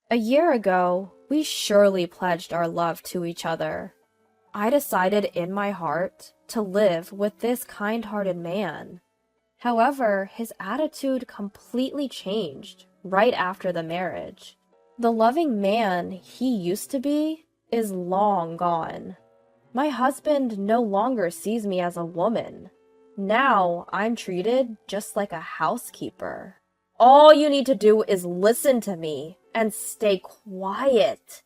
A year ago, we surely pledged our love to each other. I decided in my heart to live with this kind-hearted man. However, his attitude completely changed right after the marriage. The loving man he used to be is long gone. My husband no longer sees me as a woman. Now I'm treated just like a housekeeper. All you need to do is listen to me and stay quiet.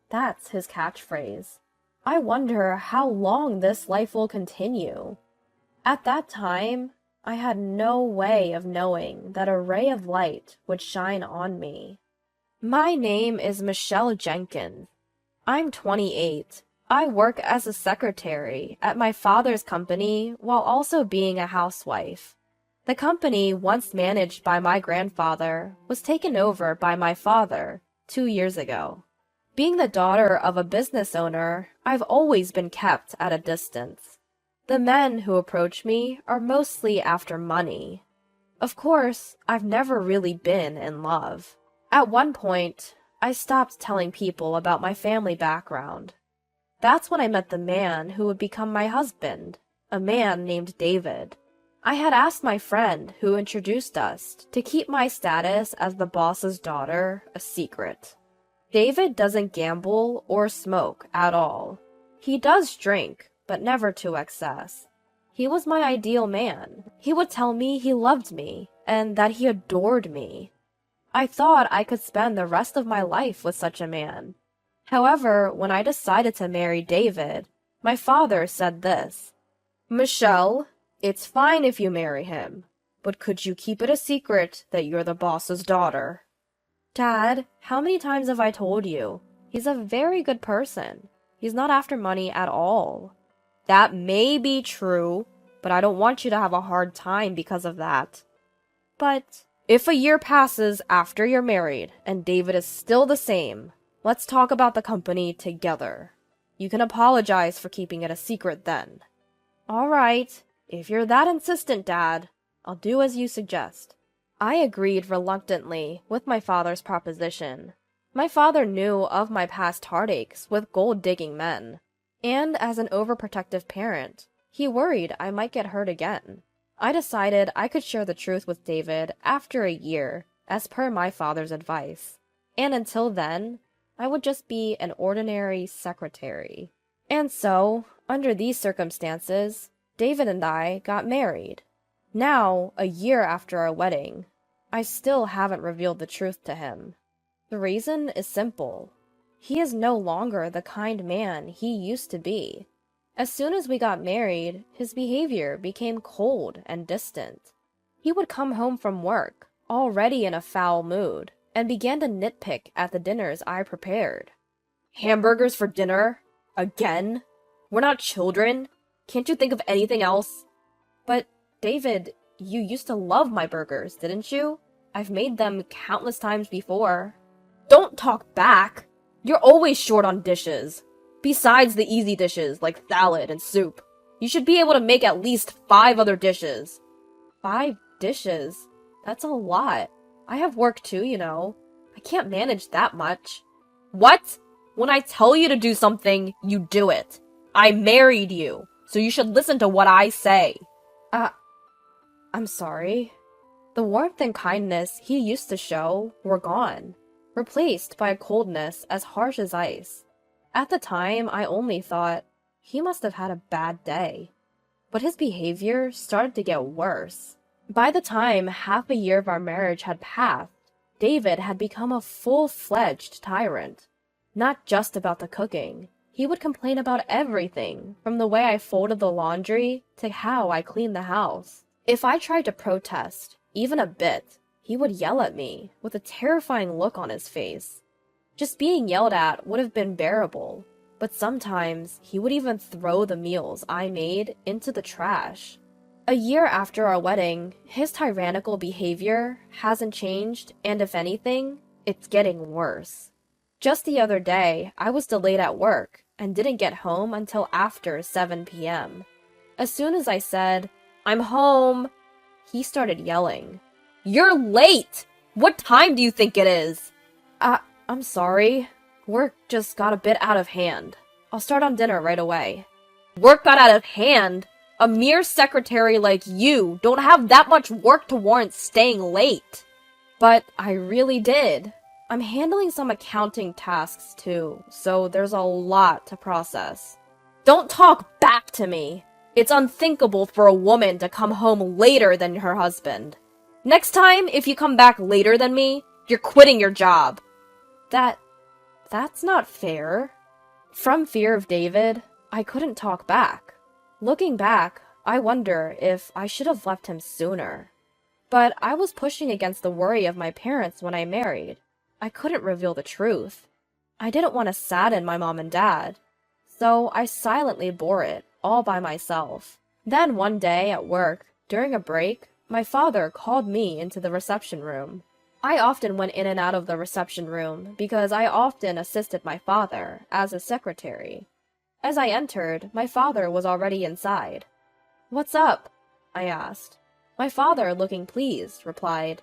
That's his catchphrase. I wonder how long this life will continue. At that time, I had no way of knowing that a ray of light would shine on me. My name is Michelle Jenkins. I'm 28. I work as a secretary at my father's company while also being a housewife. The company, once managed by my grandfather, was taken over by my father 2 years ago. Being the daughter of a business owner, I've always been kept at a distance. The men who approach me are mostly after money. Of course, I've never really been in love. At one point, I stopped telling people about my family background. That's when I met the man who would become my husband, a man named David. I had asked my friend who introduced us to keep my status as the boss's daughter a secret. David doesn't gamble or smoke at all. He does drink, but never to excess. He was my ideal man. He would tell me he loved me and that he adored me. I thought I could spend the rest of my life with such a man. However, when I decided to marry David, my father said this: "Michelle, it's fine if you marry him, but could you keep it a secret that you're the boss's daughter?" Dad, how many times have I told you? He's a very good person. He's not after money at all. That may be true, but I don't want you to have a hard time because of that. But if a year passes after you're married and David is still the same, let's talk about the company together. You can apologize for keeping it a secret then. All right. If you're that insistent, Dad, I'll do as you suggest. I agreed reluctantly with my father's proposition. My father knew of my past heartaches with gold-digging men, and as an overprotective parent, he worried I might get hurt again. I decided I could share the truth with David after a year, as per my father's advice, and until then, I would just be an ordinary secretary. And so, under these circumstances, David and I got married. Now, a year after our wedding, I still haven't revealed the truth to him. The reason is simple. He is no longer the kind man he used to be. As soon as we got married, his behavior became cold and distant. He would come home from work, already in a foul mood, and began to nitpick at the dinners I prepared. "Hamburgers for dinner? Again? We're not children. Can't you think of anything else?" "But, David, you used to love my burgers, didn't you? I've made them countless times before." "Don't talk back! You're always short on dishes. Besides the easy dishes, like salad and soup. You should be able to make at least 5 other dishes." 5 dishes? That's a lot. I have work too, you know. I can't manage that much. "What? When I tell you to do something, you do it. I married you, so you should listen to what I say." I'm sorry. The warmth and kindness he used to show were gone, replaced by a coldness as harsh as ice. At the time, I only thought, he must have had a bad day. But his behavior started to get worse. By the time half a year of our marriage had passed, David had become a full-fledged tyrant. Not just about the cooking. He would complain about everything, from the way I folded the laundry to how I cleaned the house. If I tried to protest, even a bit, he would yell at me with a terrifying look on his face. Just being yelled at would have been bearable, but sometimes he would even throw the meals I made into the trash. A year after our wedding, his tyrannical behavior hasn't changed, and if anything, it's getting worse. Just the other day, I was delayed at work and didn't get home until after 7 p.m. As soon as I said, "I'm home," he started yelling. "You're late! What time do you think it is?" I'm sorry. Work just got a bit out of hand. I'll start on dinner right away. Work got out of hand? A mere secretary like you don't have that much work to warrant staying late. But I really did. I'm handling some accounting tasks too, so there's a lot to process. Don't talk back to me. It's unthinkable for a woman to come home later than her husband. Next time, if you come back later than me, you're quitting your job. That's not fair. From fear of David, I couldn't talk back. Looking back, I wonder if I should have left him sooner. But I was pushing against the worry of my parents when I married. I couldn't reveal the truth. I didn't want to sadden my mom and dad. So I silently bore it, all by myself. Then one day at work, during a break, my father called me into the reception room. I often went in and out of the reception room because I often assisted my father as a secretary. As I entered, my father was already inside. "What's up?" I asked. My father, looking pleased, replied,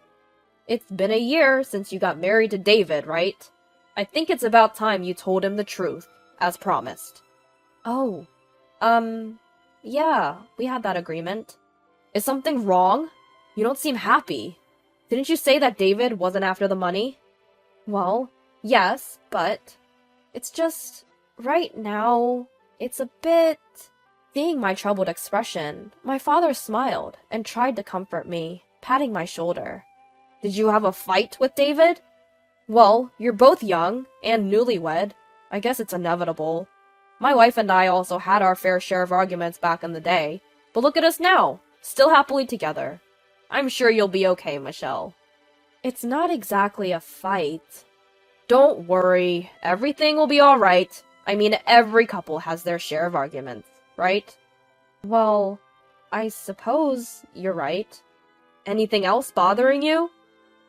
"It's been a year since you got married to David, right? I think it's about time you told him the truth, as promised." "Oh, yeah, we had that agreement." "Is something wrong? You don't seem happy. Didn't you say that David wasn't after the money?" "Well, yes, but it's just, right now, it's a bit..." Seeing my troubled expression, my father smiled and tried to comfort me, patting my shoulder. "Did you have a fight with David?" "Well, you're both young and newlywed. I guess it's inevitable. My wife and I also had our fair share of arguments back in the day, but look at us now, still happily together. I'm sure you'll be okay, Michelle." "It's not exactly a fight." "Don't worry, everything will be alright. I mean, every couple has their share of arguments, right?" "Well, I suppose you're right." "Anything else bothering you?"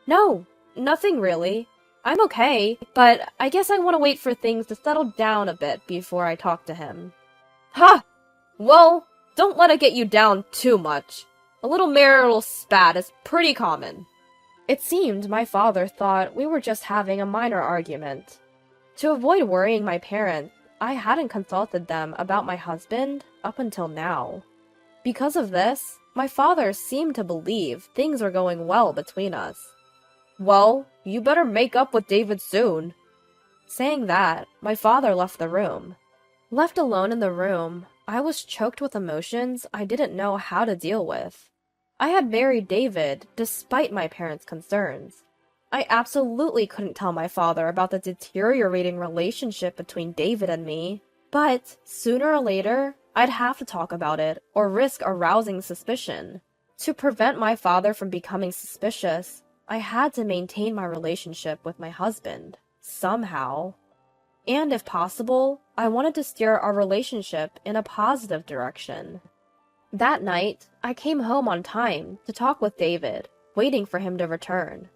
"No, nothing really. I'm okay, but I guess I want to wait for things to settle down a bit before I talk to him." "Ha! Well, don't let it get you down too much. A little marital spat is pretty common." It seemed my father thought we were just having a minor argument. To avoid worrying my parents, I hadn't consulted them about my husband up until now. Because of this, my father seemed to believe things were going well between us. "Well, you better make up with David soon." Saying that, my father left the room. Left alone in the room, I was choked with emotions I didn't know how to deal with. I had married David despite my parents' concerns. I absolutely couldn't tell my father about the deteriorating relationship between David and me, but sooner or later, I'd have to talk about it or risk arousing suspicion. To prevent my father from becoming suspicious, I had to maintain my relationship with my husband, somehow. And if possible, I wanted to steer our relationship in a positive direction. That night, I came home on time to talk with David, waiting for him to return.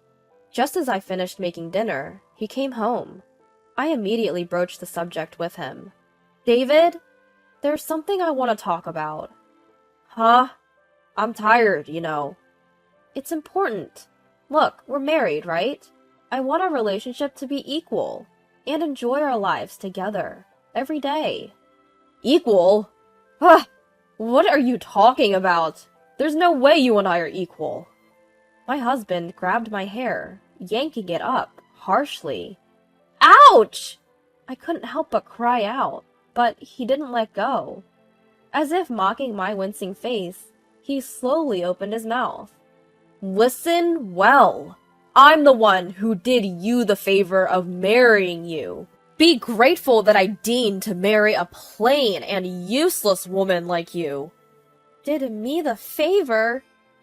Just as I finished making dinner, he came home. I immediately broached the subject with him. "David, there's something I want to talk about." "Huh? I'm tired, you know." "It's important. Look, we're married, right? I want our relationship to be equal and enjoy our lives together every day." "Equal? Huh? What are you talking about? There's no way you and I are equal." My husband grabbed my hair, yanking it up harshly. "Ouch!" I couldn't help but cry out, but he didn't let go. As if mocking my wincing face, he slowly opened his mouth. "Listen well. I'm the one who did you the favor of marrying you. Be grateful that I deigned to marry a plain and useless woman like you." "Did me the favor?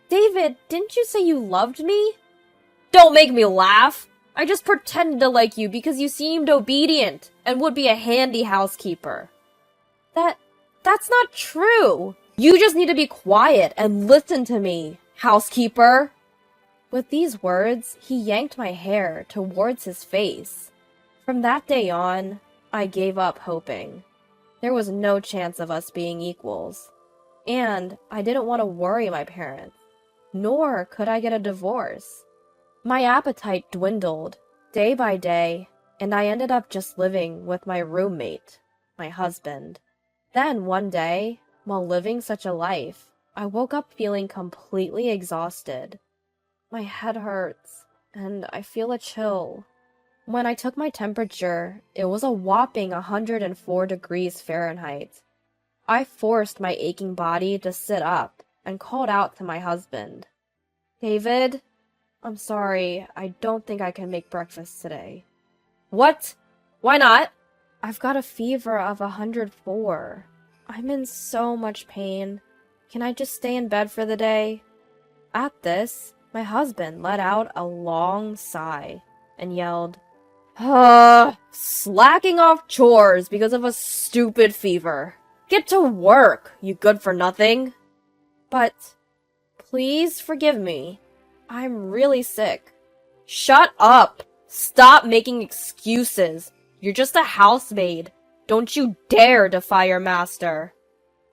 David, didn't you say you loved me?" "Don't make me laugh. I just pretended to like you because you seemed obedient and would be a handy housekeeper." That's not true. You just need to be quiet and listen to me, housekeeper." With these words, he yanked my hair towards his face. From that day on, I gave up hoping. There was no chance of us being equals. And I didn't want to worry my parents, nor could I get a divorce. My appetite dwindled, day by day, and I ended up just living with my roommate, my husband. Then one day, while living such a life, I woke up feeling completely exhausted. My head hurts, and I feel a chill. When I took my temperature, it was a whopping 104 degrees Fahrenheit. I forced my aching body to sit up and called out to my husband. David, I'm sorry, I don't think I can make breakfast today. What? Why not? I've got a fever of 104. I'm in so much pain. Can I just stay in bed for the day? At this, my husband let out a long sigh and yelled, slacking off chores because of a stupid fever. Get to work, you good-for-nothing. But, please forgive me. I'm really sick. Shut up! Stop making excuses. You're just a housemaid. Don't you dare defy your master.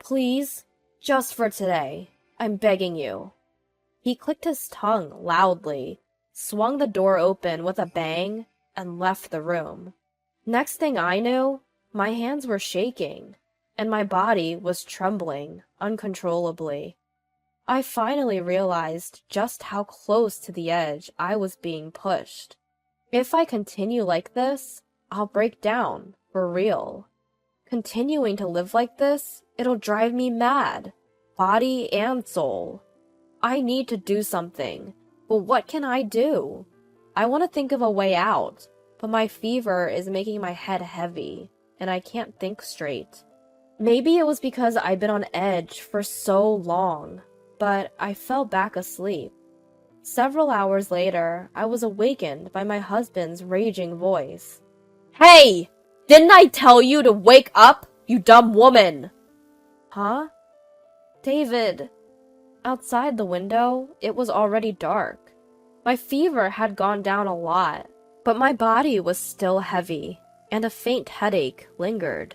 Please, just for today, I'm begging you. He clicked his tongue loudly, swung the door open with a bang, and left the room. Next thing I knew, my hands were shaking, and my body was trembling uncontrollably. I finally realized just how close to the edge I was being pushed. If I continue like this, I'll break down, for real. Continuing to live like this, it'll drive me mad, body and soul. I need to do something, but what can I do? I want to think of a way out, but my fever is making my head heavy, and I can't think straight. Maybe it was because I've been on edge for so long, but I fell back asleep. Several hours later, I was awakened by my husband's raging voice. Hey! Didn't I tell you to wake up, you dumb woman? Huh? David. Outside the window, it was already dark. My fever had gone down a lot, but my body was still heavy, and a faint headache lingered.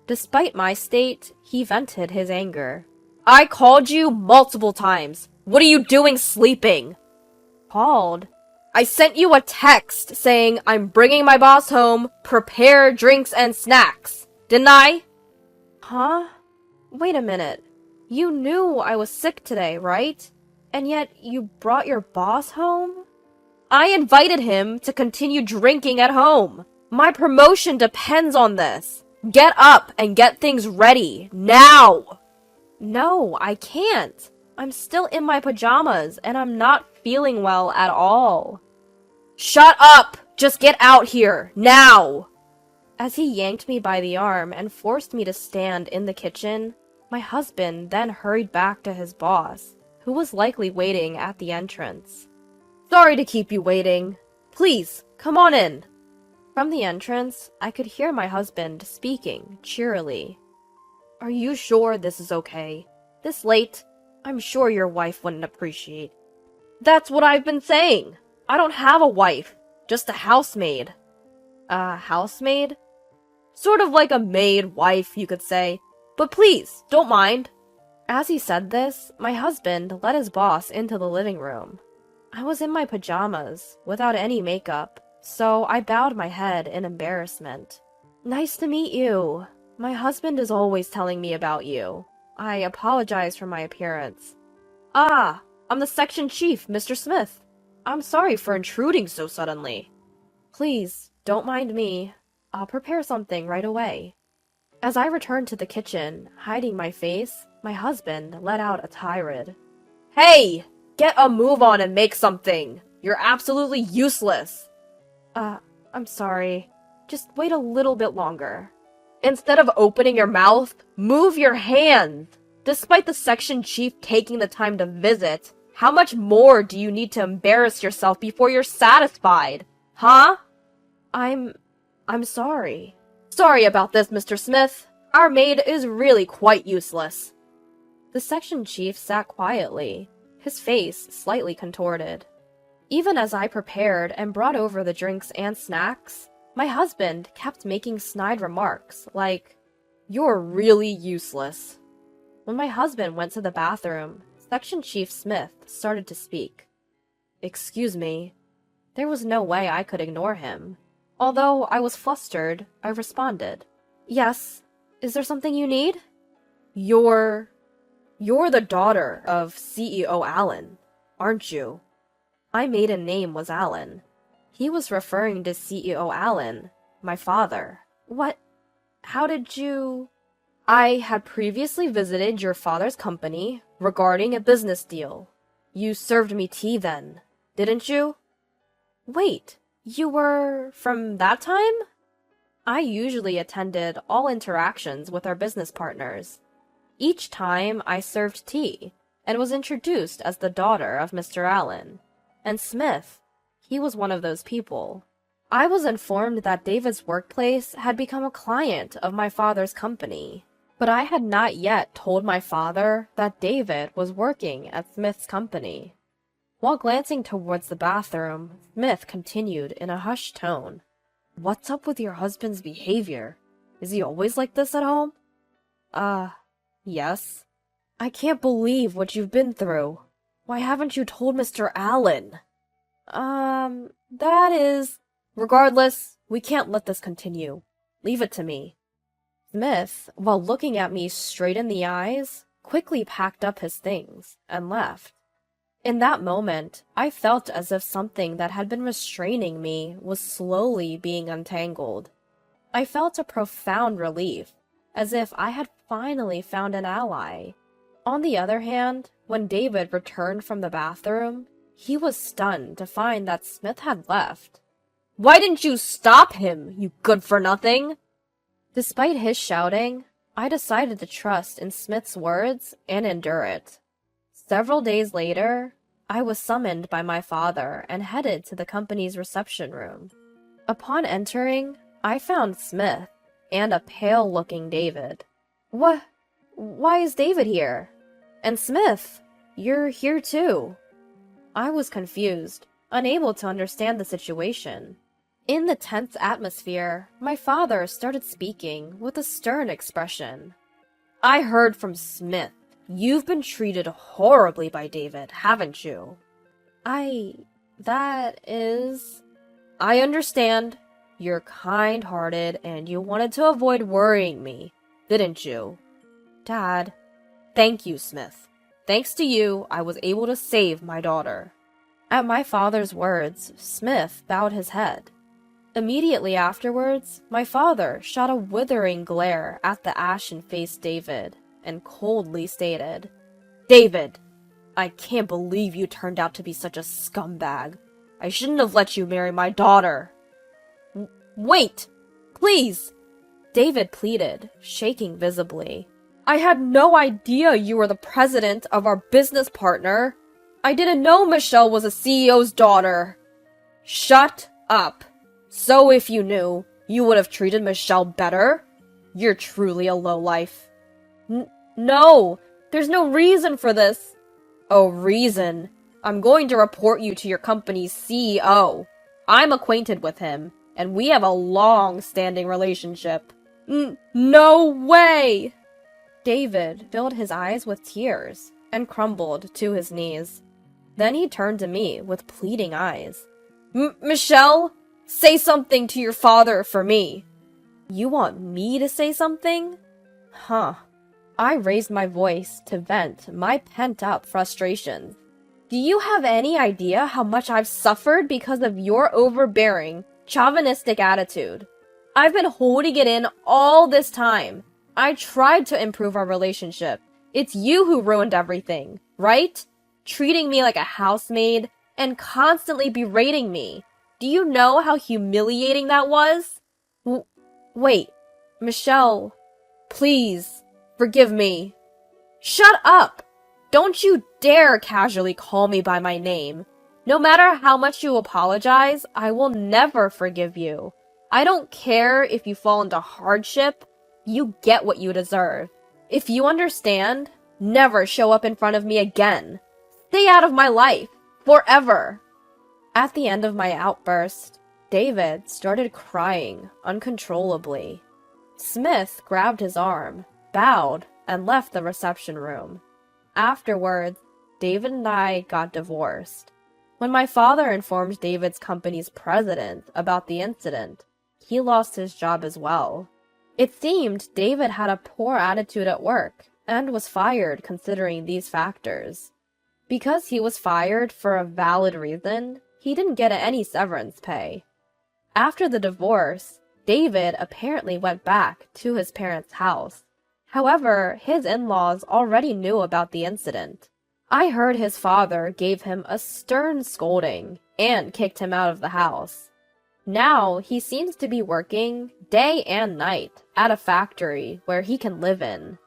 Despite my state, he vented his anger. I called you multiple times. What are you doing sleeping? Called? I sent you a text saying I'm bringing my boss home, prepare drinks and snacks. Didn't I? Huh? Wait a minute. You knew I was sick today, right? And yet you brought your boss home? I invited him to continue drinking at home. My promotion depends on this. Get up and get things ready, now! No, I can't. I'm still in my pajamas, and I'm not feeling well at all. Shut up! Just get out here, now! As he yanked me by the arm and forced me to stand in the kitchen, my husband then hurried back to his boss, who was likely waiting at the entrance. Sorry to keep you waiting. Please, come on in. From the entrance, I could hear my husband speaking cheerily. Are you sure this is okay? This late? I'm sure your wife wouldn't appreciate. That's what I've been saying. I don't have a wife, just a housemaid. A housemaid? Sort of like a maid wife, you could say. But please, don't mind. As he said this, my husband led his boss into the living room. I was in my pajamas, without any makeup, so I bowed my head in embarrassment. Nice to meet you. My husband is always telling me about you. I apologize for my appearance. Ah, I'm the section chief, Mr. Smith. I'm sorry for intruding so suddenly. Please, don't mind me. I'll prepare something right away. As I returned to the kitchen, hiding my face, my husband let out a tirade. Hey! Get a move on and make something! You're absolutely useless! I'm sorry. Just wait a little bit longer. Instead of opening your mouth, move your hands! Despite the section chief taking the time to visit, how much more do you need to embarrass yourself before you're satisfied? Huh? I'm sorry. Sorry about this, Mr. Smith. Our maid is really quite useless. The section chief sat quietly, his face slightly contorted. Even as I prepared and brought over the drinks and snacks, my husband kept making snide remarks like, "You're really useless." When my husband went to the bathroom, Section Chief Smith started to speak. Excuse me. There was no way I could ignore him. Although I was flustered, I responded, "Yes, is there something you need?" You're... you're the daughter of CEO Allen, aren't you? My maiden name was Allen. He was referring to CEO Allen, my father. What? How did you... I had previously visited your father's company regarding a business deal. You served me tea then, didn't you? Wait, you were from that time? I usually attended all interactions with our business partners. Each time I served tea and was introduced as the daughter of Mr. Allen. And Smith, he was one of those people. I was informed that David's workplace had become a client of my father's company, but I had not yet told my father that David was working at Smith's company. While glancing towards the bathroom, Smith continued in a hushed tone. What's up with your husband's behavior? Is he always like this at home? Yes. I can't believe what you've been through. Why haven't you told Mr. Allen? That is... Regardless, we can't let this continue. Leave it to me. Smith, while looking at me straight in the eyes, quickly packed up his things and left. In that moment, I felt as if something that had been restraining me was slowly being untangled. I felt a profound relief, as if I had finally found an ally. On the other hand, when David returned from the bathroom, he was stunned to find that Smith had left. Why didn't you stop him, you good-for-nothing? Despite his shouting, I decided to trust in Smith's words and endure it. Several days later, I was summoned by my father and headed to the company's reception room. Upon entering, I found Smith and a pale-looking David. Why is David here? And Smith, you're here too. I was confused, unable to understand the situation. In the tense atmosphere, my father started speaking with a stern expression. I heard from Smith. You've been treated horribly by David, haven't you? That is... I understand. You're kind-hearted and you wanted to avoid worrying me, didn't you? Dad. Thank you, Smith. Thanks to you, I was able to save my daughter. At my father's words, Smith bowed his head. Immediately afterwards, my father shot a withering glare at the ashen-faced David and coldly stated, David, I can't believe you turned out to be such a scumbag. I shouldn't have let you marry my daughter. Wait! Please! David pleaded, shaking visibly. I had no idea you were the president of our business partner. I didn't know Michelle was a CEO's daughter. Shut up. So if you knew, you would have treated Michelle better? You're truly a lowlife. No, there's no reason for this. Oh, reason? I'm going to report you to your company's CEO. I'm acquainted with him, and we have a long-standing relationship. No way! David filled his eyes with tears and crumbled to his knees. Then he turned to me with pleading eyes. Michelle, say something to your father for me. You want me to say something? Huh. I raised my voice to vent my pent-up frustrations. Do you have any idea how much I've suffered because of your overbearing, chauvinistic attitude? I've been holding it in all this time. I tried to improve our relationship. It's you who ruined everything, right? Treating me like a housemaid and constantly berating me. Do you know how humiliating that was? Wait, Michelle, please, forgive me. Shut up! Don't you dare casually call me by my name. No matter how much you apologize, I will never forgive you. I don't care if you fall into hardship. You get what you deserve. If you understand, never show up in front of me again. Stay out of my life. Forever. At the end of my outburst, David started crying uncontrollably. Smith grabbed his arm, bowed, and left the reception room. Afterwards, David and I got divorced. When my father informed David's company's president about the incident, he lost his job as well. It seemed David had a poor attitude at work and was fired considering these factors. Because he was fired for a valid reason, he didn't get any severance pay. After the divorce, David apparently went back to his parents' house. However, his in-laws already knew about the incident. I heard his father gave him a stern scolding and kicked him out of the house. Now, he seems to be working day and night at a factory where he can live in.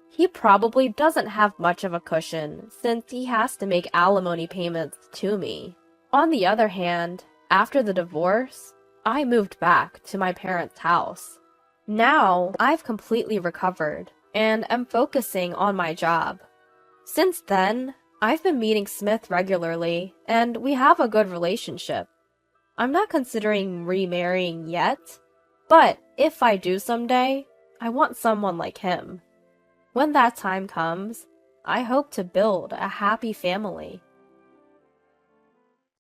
He probably doesn't have much of a cushion since he has to make alimony payments to me. On the other hand, after the divorce, I moved back to my parents' house. Now, I've completely recovered and am focusing on my job. Since then, I've been meeting Smith regularly and we have a good relationship. I'm not considering remarrying yet, but if I do someday, I want someone like him. When that time comes, I hope to build a happy family.